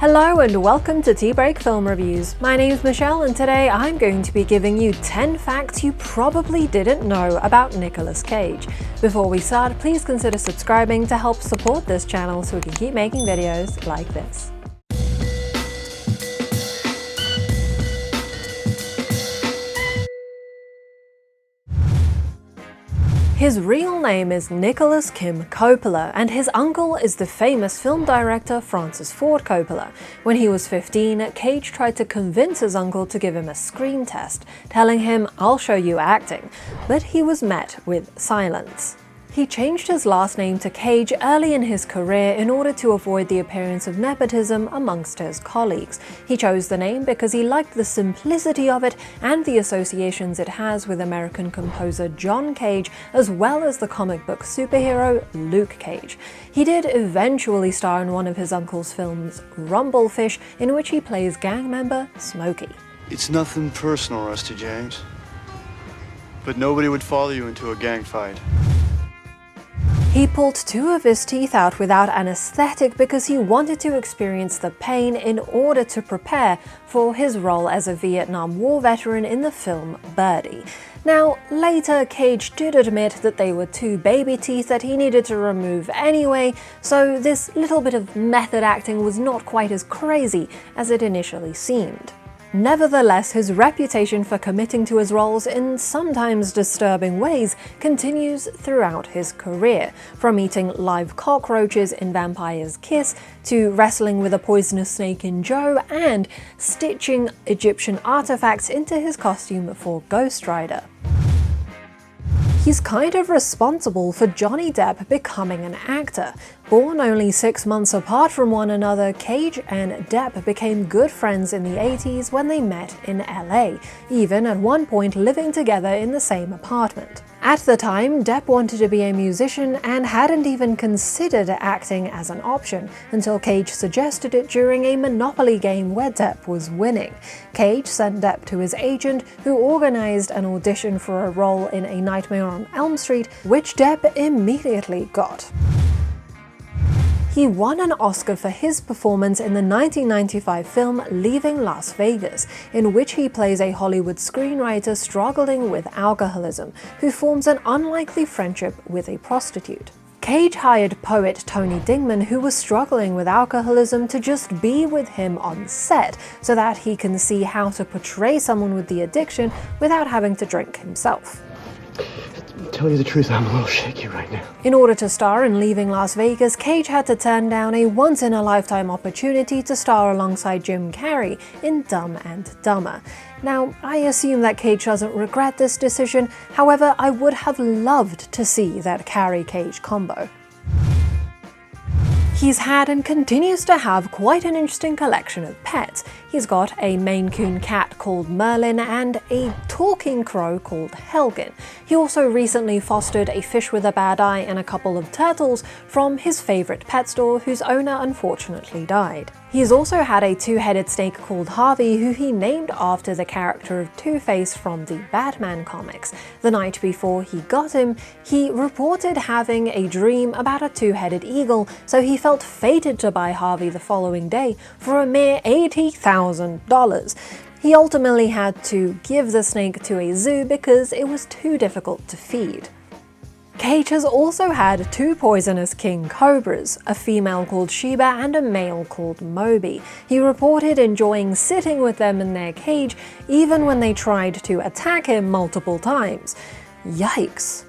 Hello and welcome to Tea Break Film Reviews. My name's Michelle and today I'm going to be giving you 10 facts you probably didn't know about Nicolas Cage. Before we start, please consider subscribing to help support this channel so we can keep making videos like this. His real name is Nicolas Kim Coppola, and his uncle is the famous film director Francis Ford Coppola. When he was 15, Cage tried to convince his uncle to give him a screen test, telling him, "I'll show you acting," but he was met with silence. He changed his last name to Cage early in his career in order to avoid the appearance of nepotism amongst his colleagues. He chose the name because he liked the simplicity of it and the associations it has with American composer John Cage, as well as the comic book superhero Luke Cage. He did eventually star in one of his uncle's films, Rumblefish, in which he plays gang member Smokey. It's nothing personal, Rusty James, but nobody would follow you into a gang fight. He pulled 2 of his teeth out without anesthetic because he wanted to experience the pain in order to prepare for his role as a Vietnam War veteran in the film Birdie. Now, later Cage did admit that they were 2 baby teeth that he needed to remove anyway, so this little bit of method acting was not quite as crazy as it initially seemed. Nevertheless, his reputation for committing to his roles in sometimes disturbing ways continues throughout his career, from eating live cockroaches in Vampire's Kiss to wrestling with a poisonous snake in Joe and stitching Egyptian artifacts into his costume for Ghost Rider. He's kind of responsible for Johnny Depp becoming an actor. Born only 6 months apart from one another, Cage and Depp became good friends in the 80s when they met in LA, even at one point living together in the same apartment. At the time, Depp wanted to be a musician and hadn't even considered acting as an option until Cage suggested it during a Monopoly game where Depp was winning. Cage sent Depp to his agent, who organized an audition for a role in A Nightmare on Elm Street, which Depp immediately got. He won an Oscar for his performance in the 1995 film Leaving Las Vegas, in which he plays a Hollywood screenwriter struggling with alcoholism, who forms an unlikely friendship with a prostitute. Cage hired poet Tony Dingman, who was struggling with alcoholism, to just be with him on set, so that he can see how to portray someone with the addiction without having to drink himself. To tell you the truth, I'm a little shaky right now. In order to star in Leaving Las Vegas, Cage had to turn down a once-in-a-lifetime opportunity to star alongside Jim Carrey in Dumb and Dumber. Now, I assume that Cage doesn't regret this decision, however, I would have loved to see that Carrey-Cage combo. He's had and continues to have quite an interesting collection of pets. He's got a Maine Coon cat called Merlin and a talking crow called Helgen. He also recently fostered a fish with a bad eye and a couple of turtles from his favorite pet store, whose owner unfortunately died. He's also had a 2-headed snake called Harvey, who he named after the character of Two-Face from the Batman comics. The night before he got him, he reported having a dream about a 2-headed eagle, so he felt fated to buy Harvey the following day for a mere $80,000. He ultimately had to give the snake to a zoo because it was too difficult to feed. Cage has also had 2 poisonous king cobras, a female called Sheba and a male called Moby. He reported enjoying sitting with them in their cage even when they tried to attack him multiple times. Yikes.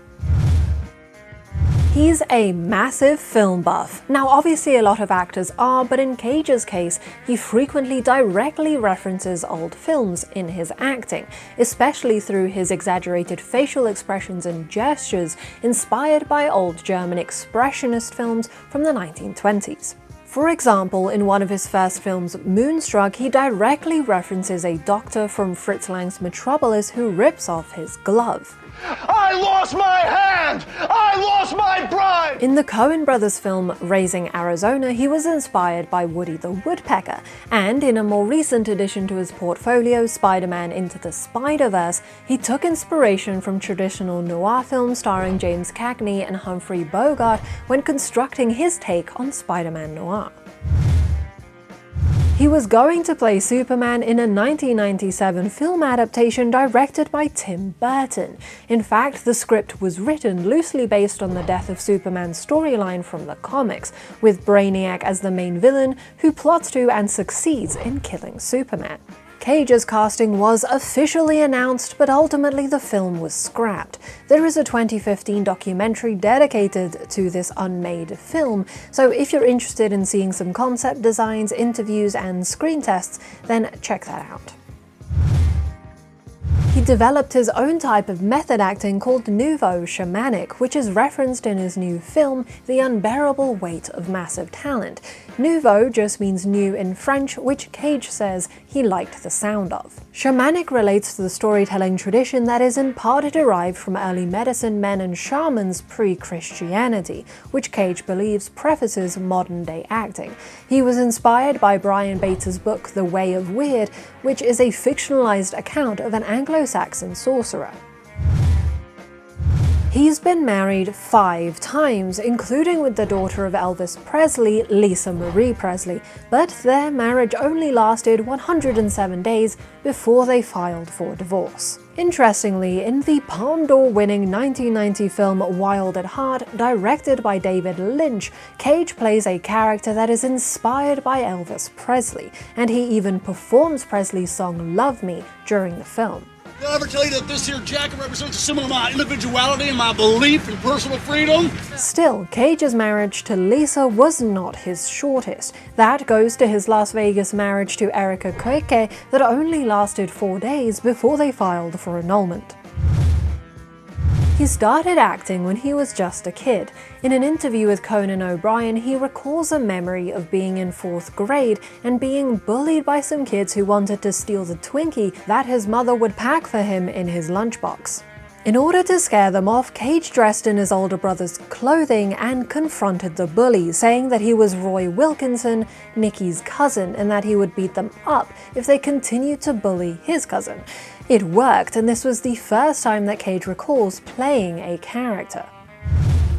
He's a massive film buff. Now, obviously a lot of actors are, but in Cage's case, he frequently directly references old films in his acting, especially through his exaggerated facial expressions and gestures inspired by old German expressionist films from the 1920s. For example, in one of his first films, Moonstruck, he directly references a doctor from Fritz Lang's Metropolis who rips off his glove. I lost my hand! I lost my bride! In the Coen brothers film Raising Arizona, he was inspired by Woody the Woodpecker, and in a more recent addition to his portfolio, Spider-Man Into the Spider-Verse, he took inspiration from traditional noir films starring James Cagney and Humphrey Bogart when constructing his take on Spider-Man noir. He was going to play Superman in a 1997 film adaptation directed by Tim Burton. In fact, the script was written loosely based on the Death of Superman storyline from the comics, with Brainiac as the main villain who plots to and succeeds in killing Superman. Cage's casting was officially announced, but ultimately the film was scrapped. There is a 2015 documentary dedicated to this unmade film, so if you're interested in seeing some concept designs, interviews, and screen tests, then check that out. He developed his own type of method acting called Nouveau shamanic, which is referenced in his new film, The Unbearable Weight of Massive Talent. Nouveau just means new in French, which Cage says he liked the sound of. Shamanic relates to the storytelling tradition that is in part derived from early medicine men and shamans pre-Christianity, which Cage believes prefaces modern-day acting. He was inspired by Brian Bates' book The Way of Weird, which is a fictionalized account of an Anglo-Saxon sorcerer. He's been married 5 times, including with the daughter of Elvis Presley, Lisa Marie Presley, but their marriage only lasted 107 days before they filed for divorce. Interestingly, in the Palme d'Or-winning 1990 film Wild at Heart, directed by David Lynch, Cage plays a character that is inspired by Elvis Presley, and he even performs Presley's song Love Me during the film. Did I ever tell you that this here jacket represents a symbol of my individuality and my belief in personal freedom? Still, Cage's marriage to Lisa was not his shortest. That goes to his Las Vegas marriage to Erica Koike that only lasted 4 days before they filed for annulment. He started acting when he was just a kid. In an interview with Conan O'Brien, he recalls a memory of being in 4th grade and being bullied by some kids who wanted to steal the Twinkie that his mother would pack for him in his lunchbox. In order to scare them off, Cage dressed in his older brother's clothing and confronted the bully, saying that he was Roy Wilkinson, Nicky's cousin, and that he would beat them up if they continued to bully his cousin. It worked, and this was the first time that Cage recalls playing a character.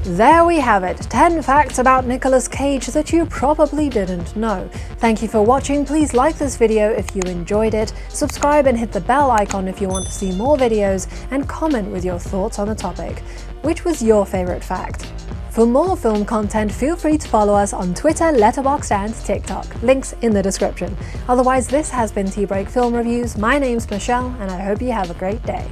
There we have it, 10 facts about Nicolas Cage that you probably didn't know. Thank you for watching. Please like this video if you enjoyed it, subscribe and hit the bell icon if you want to see more videos, and comment with your thoughts on the topic. Which was your favorite fact? For more film content, feel free to follow us on Twitter, Letterboxd, and TikTok. Links in the description. Otherwise, this has been Tea Break Film Reviews. My name's Michelle, and I hope you have a great day.